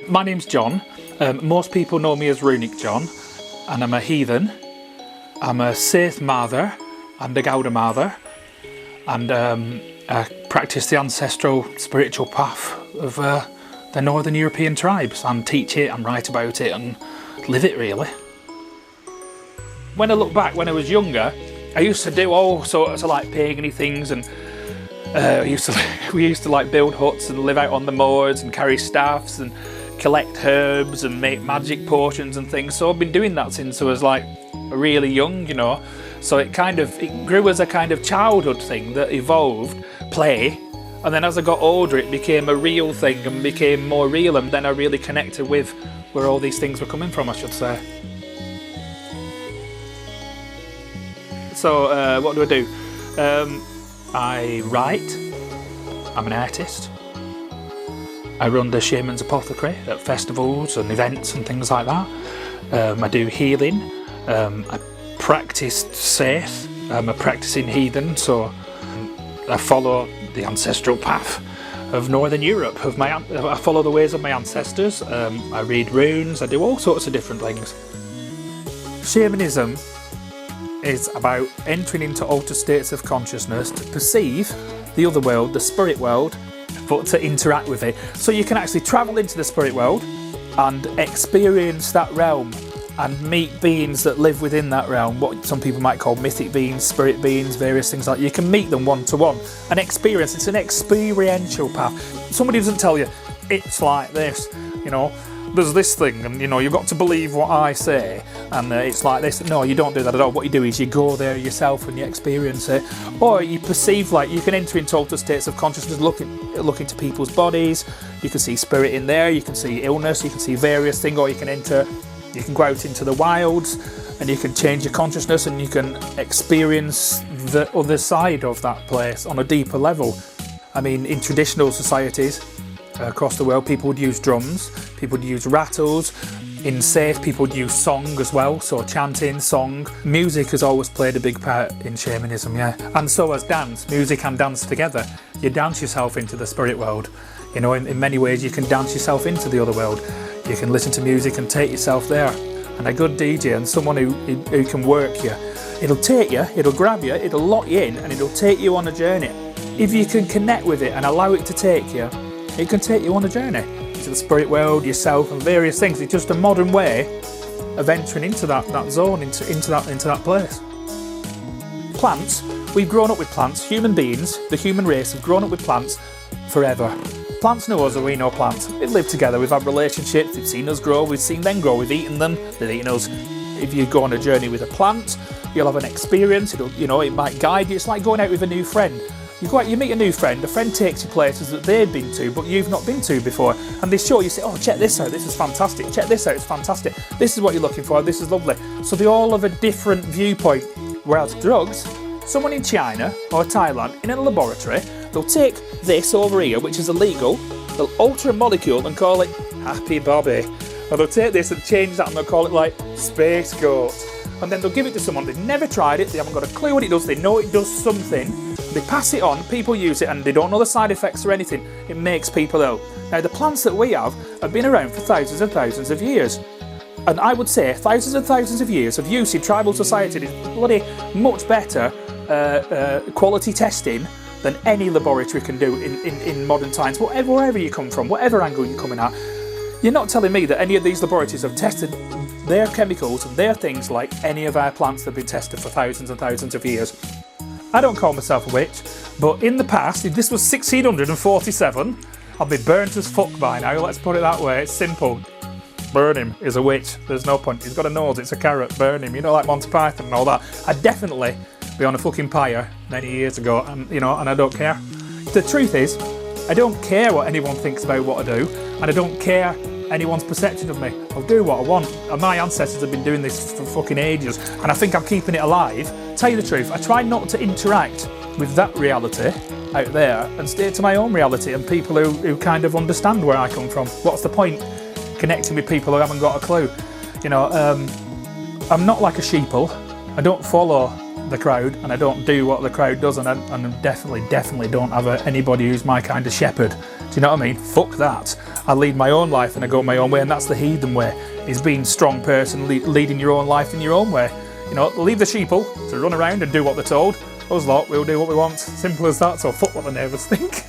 My name's John. Most people know me as Runic John, and I'm a heathen. I'm a Sith Mather and a Gouda Mather, and I practice the ancestral spiritual path of the Northern European tribes, and teach it and write about it and live it, really. When I look back, when I was younger, I used to do all sorts of like pagany things, and we used to like build huts and live out on the moors and carry staffs and collect herbs and make magic potions and things. So I've been doing that since I was like really young, you know. So it grew as a kind of childhood thing that evolved, play, and then as I got older it became a real thing and became more real, and then I really connected with where all these things were coming from, I should say. So what do? I write, I'm an artist. I run the Shamans Apothecary at festivals and events and things like that. I do healing. I practice Sith. I'm a practicing heathen, so I follow the ancestral path of Northern Europe. I follow the ways of my ancestors. I read runes. I do all sorts of different things. Shamanism is about entering into altered states of consciousness to perceive the other world, the spirit world, but to interact with it. So you can actually travel into the spirit world and experience that realm and meet beings that live within that realm, what some people might call mythic beings, spirit beings, various things like that. You can meet them one-to-one and experience. It's an experiential path. Somebody doesn't tell you, it's like this, you know, there's this thing, and you know, you've got to believe what I say, and it's like this. No, you don't do that at all. What you do is you go there yourself and you experience it, or you perceive, like you can enter into altered states of consciousness, look into people's bodies. You can see spirit in there, you can see illness, you can see various things, or you can go out into the wilds and you can change your consciousness and you can experience the other side of that place on a deeper level. I mean, in traditional societies across the world, people would use drums, people would use rattles. In Seth, people would use song as well, so chanting, song. Music has always played a big part in shamanism, yeah. And so has dance, music and dance together. You dance yourself into the spirit world. You know, in many ways you can dance yourself into the other world. You can listen to music and take yourself there. And a good DJ and someone who can work you, it'll take you, it'll grab you, it'll lock you in, and it'll take you on a journey. If you can connect with it and allow it to take you, it can take you on a journey to the spirit world, yourself, and various things. It's just a modern way of entering into that zone, into that place. Plants, we've grown up with plants. Human beings, the human race, have grown up with plants forever. Plants know us and we know plants. We've lived together, we've had relationships, they've seen us grow, we've seen them grow, we've eaten them, they've eaten us. If you go on a journey with a plant, you'll have an experience, it might guide you. It's like going out with a new friend. You go out, you meet a new friend, a friend takes you places that they've been to but you've not been to before, and they show you, say, oh, check this out, this is fantastic, check this out, it's fantastic, this is what you're looking for, this is lovely. So they all have a different viewpoint. Whereas drugs, someone in China or Thailand in a laboratory, they'll take this over here, which is illegal, they'll alter a molecule and call it Happy Bobby. Or they'll take this and change that and they'll call it like Space Goat. And then they'll give it to someone, they've never tried it, they haven't got a clue what it does, they know it does something, they pass it on, people use it and they don't know the side effects or anything, it makes people ill. Now the plants that we have been around for thousands and thousands of years. And I would say thousands and thousands of years of use in tribal society is bloody much better quality testing than any laboratory can do in modern times, wherever you come from, whatever angle you're coming at. You're not telling me that any of these laboratories have tested their chemicals and their things like any of our plants that have been tested for thousands and thousands of years. I don't call myself a witch, but in the past, if this was 1647, I'd be burnt as fuck by now, let's put it that way, it's simple. Burn him is a witch, there's no point, he's got a nose, it's a carrot, burn him, like Monty Python and all that. I'd definitely be on a fucking pyre many years ago, and I don't care. The truth is, I don't care what anyone thinks about what I do, and I don't care anyone's perception of me. I'll do what I want, and my ancestors have been doing this for fucking ages, and I think I'm keeping it alive. Tell you the truth, I try not to interact with that reality out there and stay to my own reality and people who kind of understand where I come from. What's the point connecting with people who haven't got a clue? I'm not like a sheeple. I don't follow the crowd, and I don't do what the crowd does, and I definitely don't have anybody who's my kind of shepherd. Do you know what I mean? Fuck that. I lead my own life and I go my own way, and that's the heathen way, is being a strong person, leading your own life in your own way. You know, leave the sheeple to run around and do what they're told. Us lot, we'll do what we want. Simple as that, so fuck what the neighbours think.